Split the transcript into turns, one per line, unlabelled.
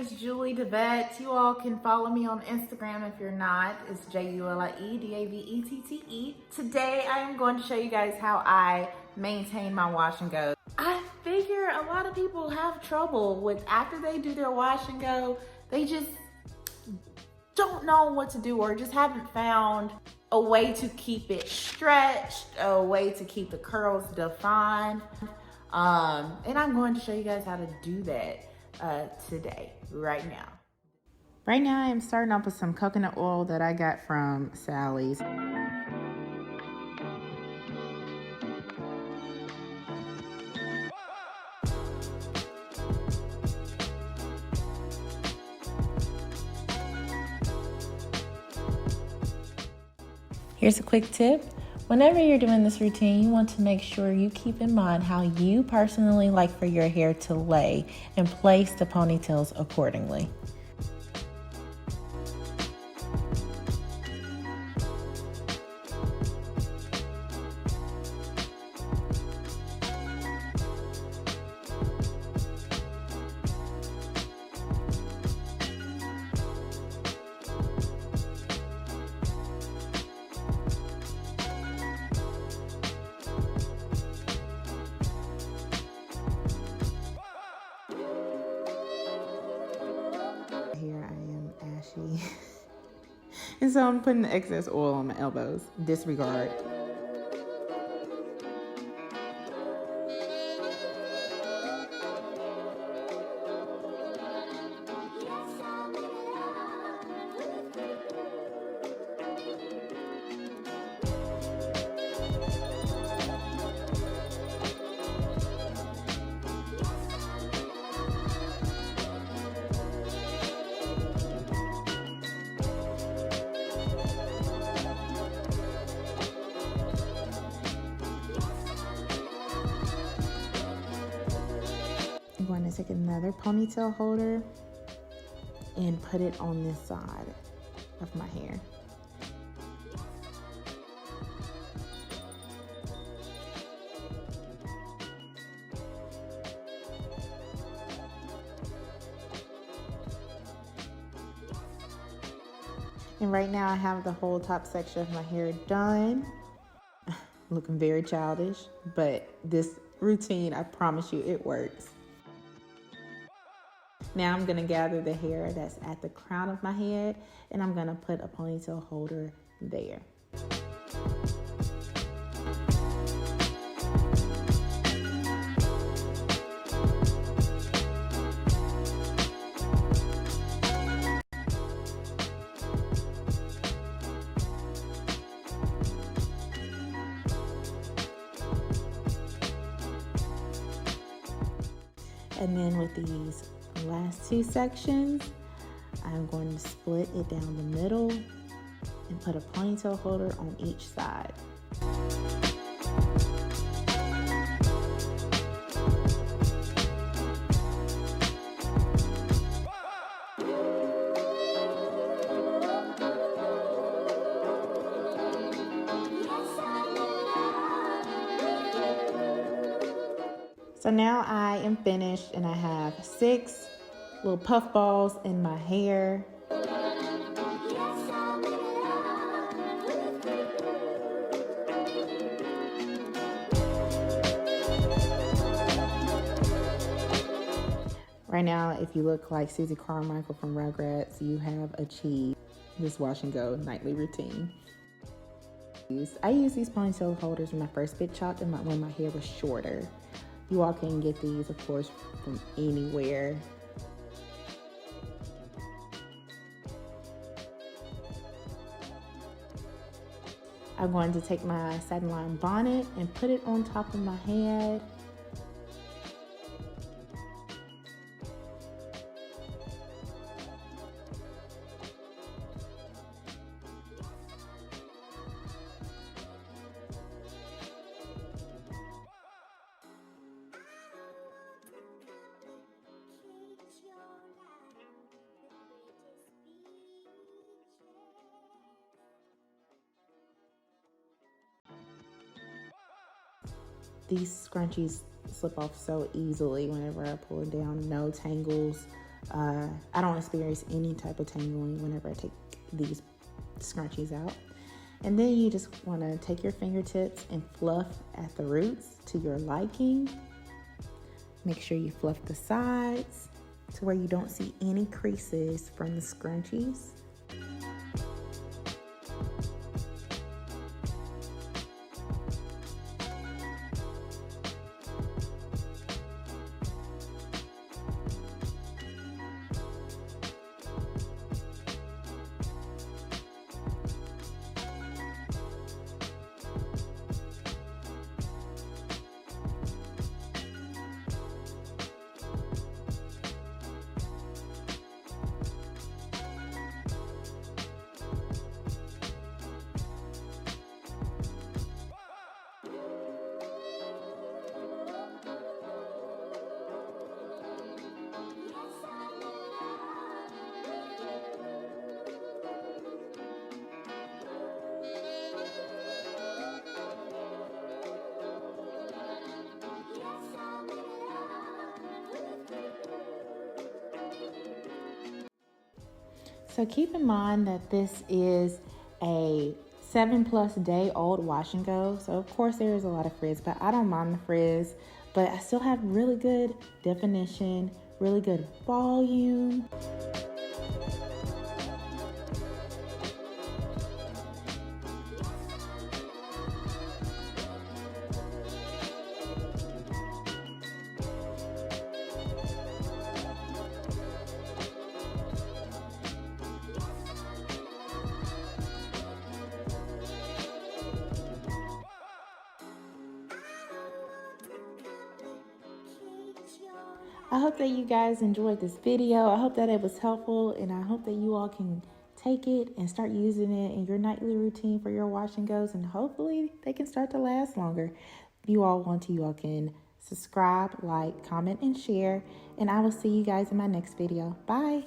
is Julie the Vet. You all can follow me on Instagram if you're not. It's JuLieDavettE. Today I am going to show you guys how I maintain my wash and go. I figure a lot of people have trouble with after they do their wash and go, they just don't know what to do or just haven't found a way to keep it stretched, a way to keep the curls defined. And I'm going to show you guys how to do that today, right now. Right now, I am starting off with some coconut oil that I got from Sally's. Here's a quick tip. Whenever you're doing this routine, you want to make sure you keep in mind how you personally like for your hair to lay and place the ponytails accordingly. Here I am ashy. And so I'm putting the excess oil on my elbows. Disregard. I'm going to take another ponytail holder and put it on this side of my hair. And right now I have the whole top section of my hair done. Looking very childish, but this routine, I promise you, it works. Now I'm gonna gather the hair that's at the crown of my head and I'm gonna put a ponytail holder there. And then with these last two sections, I'm going to split it down the middle and put a ponytail holder on each side. So now I am finished and I have 6 little puff balls in my hair. Right now, if you look like Susie Carmichael from Rugrats, you have achieved this wash and go nightly routine. I use these ponytail holders when I first bit chopped and when my hair was shorter. You all can get these, of course, from anywhere. I'm going to take my satin line bonnet and put it on top of my head. These scrunchies slip off so easily whenever I pull it down. No tangles, I don't experience any type of tangling whenever I take these scrunchies out. And then you just want to take your fingertips and fluff at the roots to your liking. Make sure you fluff the sides to where you don't see any creases from the scrunchies. So keep in mind that this is a 7+ day old wash and go. So of course there is a lot of frizz, but I don't mind the frizz, but I still have really good definition, really good volume. I hope that you guys enjoyed this video. I hope that it was helpful, and I hope that you all can take it and start using it in your nightly routine for your wash and goes, and hopefully they can start to last longer. If you all want to, you all can subscribe, like, comment, and share, and I will see you guys in my next video. Bye.